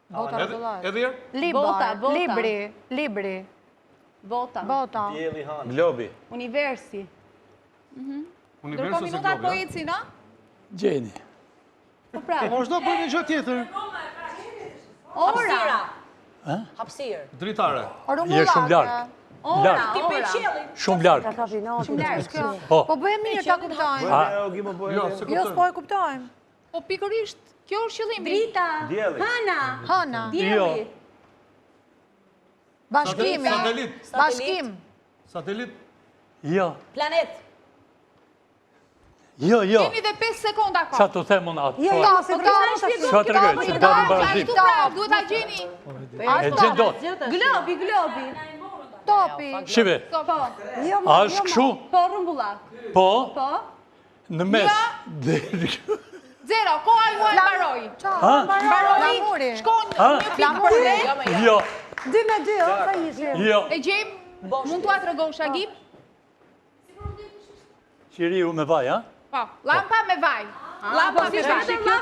Bota rrotullore. Edhe herë? Libri. Bota. Dielli Han. Globi. Universi. Universi Ndërkohë ose minutat po globi? ecin, no? Gjeni. Po pra. Po çdo bëjmë një gjë tjetër. Ora. Hapësirë. Dritare. Je shumë larg. Larg. Shumë larg. Shumë larg kjo. Po. Po bëhem mirë ta kuptojmë. Jo, se Jo, s'po e kuptojmë. Po pikërisht, kjo është qëllimi. Drita. Dielli. Hana. Dielli. Bashkimi. Satelit. Bashkim. Satelit. Jo. Planet. Jo. Kemi dhe 5 sekonda Qa kohë. të themun atë? Qa të regoj, se dali barazit. Ashtu pra, duhet ta gjeni. E gjendot. Globi. Topi. Shive, Po. a është këshu? Po rrumbullak. Po, Po. në mes. Zero, koha juaj mbaroi. Ha? Flamuri. Shkon një pikë për ne. Jo. 2-2, sa ishim? Jo. E gjejmë, mund t'ua tregosh Agip? Qiriu me vaj, ha? Po, lampa me vaj. Lampa me vaj.